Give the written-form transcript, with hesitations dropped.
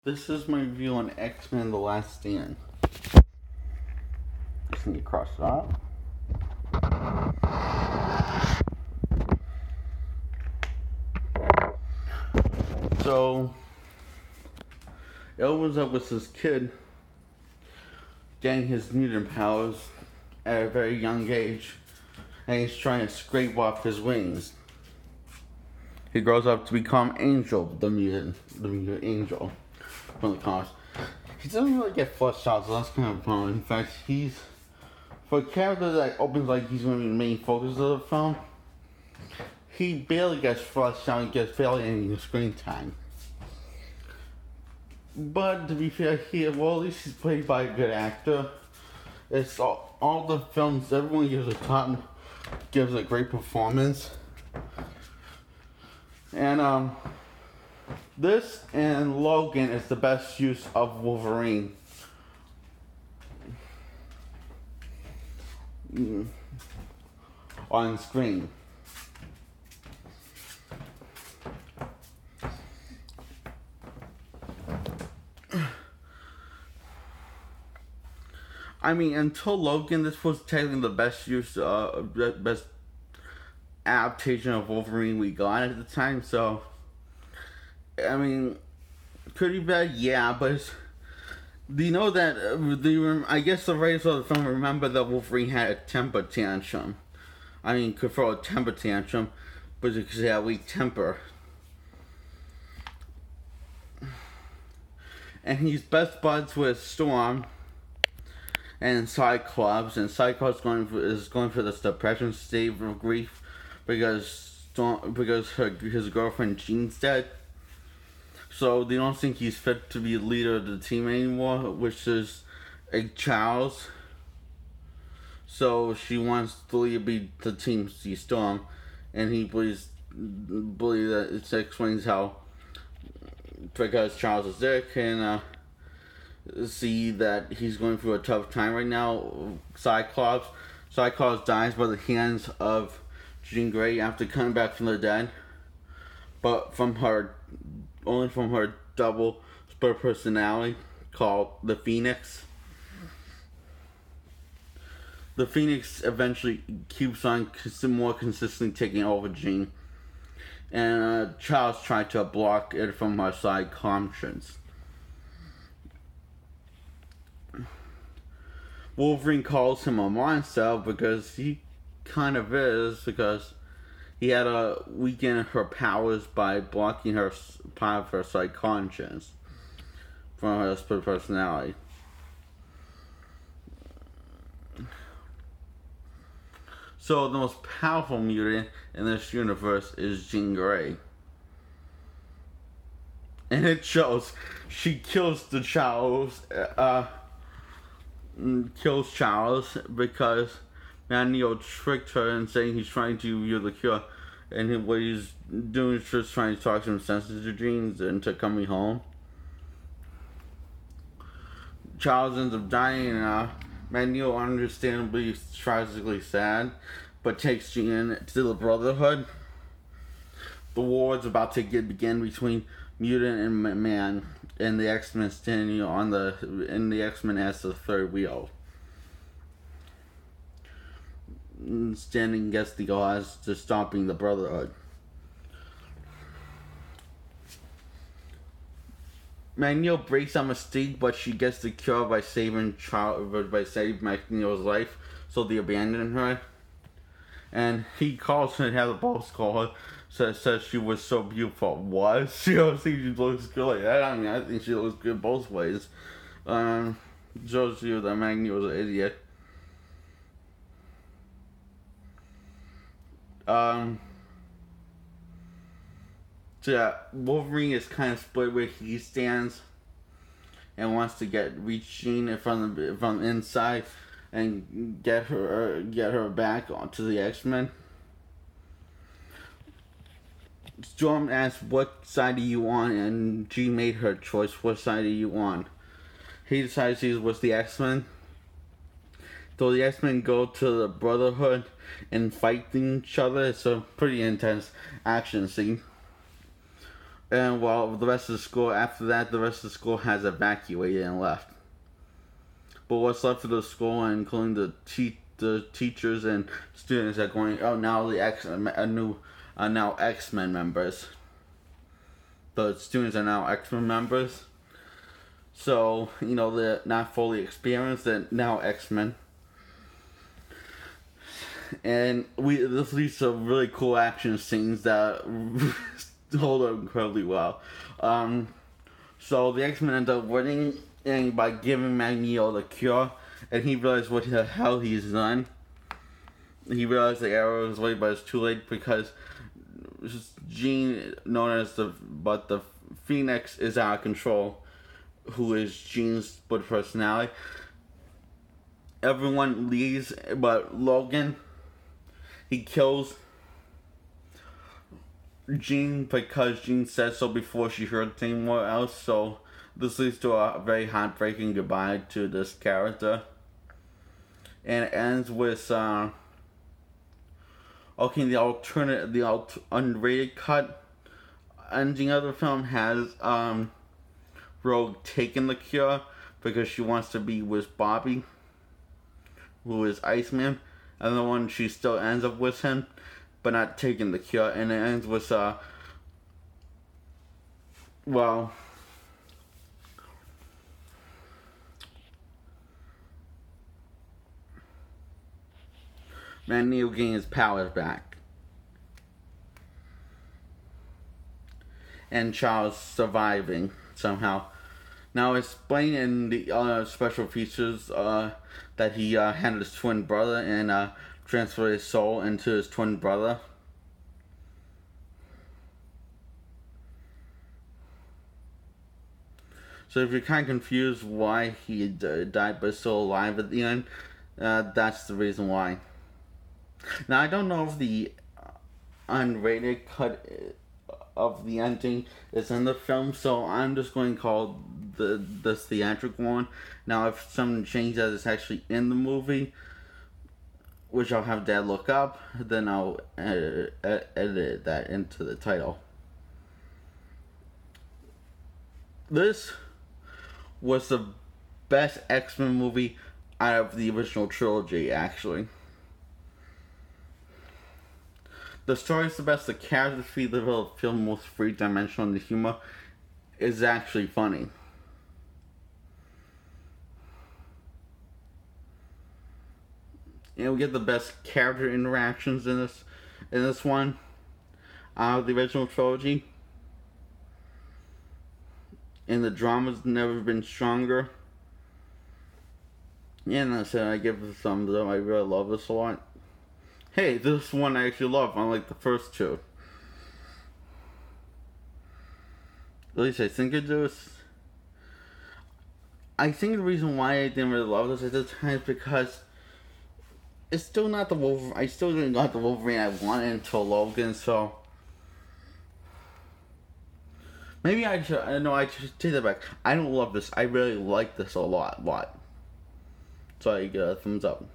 This is my review on X-Men The Last Stand. Just need to cross it out. So, it opens up with this kid getting his mutant powers at a very young age, and he's trying to scrape off his wings. He grows up to become Angel, the mutant angel from the comics. He doesn't really get fleshed out, so that's kind of fun. In fact, he's for a character that opens like he's going to be the main focus of the film. He barely gets fleshed out and gets barely any screen time. But to be fair, at least he's played by a good actor. It's all the films, everyone gives a great performance. And this and Logan is the best use of Wolverine. On screen. I mean, until Logan, this was technically the best best adaptation of Wolverine we got at the time. So, I mean, could be bad, yeah, but do you know that I guess the writers of the film remember that Wolverine had a temper tantrum. I mean, could throw a temper tantrum, but because he had a weak temper. And he's best buds with Storm and Cyclops, and Cyclops is going for this depression state of grief because his girlfriend Jean's dead. So they don't think he's fit to be the leader of the team anymore, which is Charles. So she wants to lead the team see Storm, and he believes that it explains how, because Charles is there, can see that he's going through a tough time right now. Cyclops dies by the hands of Jean Grey after coming back from the dead, but only from her double split personality called the Phoenix. The Phoenix eventually keeps on more consistently taking over Jean, and Charles tried to block it from her side conscience. Wolverine calls him a monster because he kind of is, because he had to weaken her powers by blocking her part of her subconscious from her split personality. So the most powerful mutant in this universe is Jean Grey. And it shows. She kills Charles because Magneto tricked her and saying he's trying to use the cure, and what he's doing is just trying to talk some sense to Jean into coming home. Charles ends up dying, and Magneto understandably is tragically sad, but takes Jean to the Brotherhood. The war is about to begin between mutant and man, and the X-Men standing in the X-Men as the third wheel, standing against the odds to stopping the Brotherhood. Magneto breaks that mistake, but she gets the cure by saving Magneto's life, so they abandon her. And he calls her and has a boss call her, says she was so beautiful. What? She don't think she looks good like that. I mean, I think she looks good both ways. Shows you that Magneto's an idiot. So yeah, Wolverine is kind of split where he stands and wants to reach Jean from inside and get her back onto the X-Men. Storm asks, "What side do you want?" and Jean made her choice. What side do you want? He decides he was the X-Men. So the X-Men go to the Brotherhood and fight each other. It's a pretty intense action scene. And while the rest of the school, after that, the rest of the school has evacuated and left. But what's left of the school, including the teachers and students, are going. Oh, now the now X-Men members. The students are now X-Men members. So they're not fully experienced. They're now X-Men. And this leads to really cool action scenes that hold up incredibly well. So the X-Men end up winning by giving Magneto the cure, and he realized what the hell he's done. He realized the arrow was late, but it's too late because Jean, known as the Phoenix, is out of control. Who is Jean's split personality? Everyone leaves, but Logan. He kills Jean because Jean said so before she heard anywhere else. So this leads to a very heartbreaking goodbye to this character, and it ends with the unrated cut ending of the film has Rogue taking the cure because she wants to be with Bobby, who is Iceman. And the one she still ends up with him, but not taking the cure. And it ends with Magneto getting his powers back, and Charles surviving somehow. Now, explain in the special features that he had his twin brother and transferred his soul into his twin brother. So if you're kind of confused why he died but still alive at the end, that's the reason why. Now, I don't know if the unrated cut of the ending is in the film, so I'm just going to call this theatrical one. Now, if something changes that it's actually in the movie, which I'll have Dad look up, then I'll edit that into the title. This was the best X-Men movie out of the original trilogy, actually. The story is the best, the characters feel most three-dimensional, and the humor is actually funny. And we get the best character interactions in this one out of the original trilogy. And the drama's never been stronger. Yeah, and that's it. I give it a thumbs up. I really love this a lot. Hey, this one I actually love, unlike the first two. At least I think I do. I think the reason why I didn't really love this at the time is because it's still not the Wolverine. I still didn't got the Wolverine I wanted until Logan, so maybe I should take that back. I don't love this. I really like this a lot. So I get a thumbs up.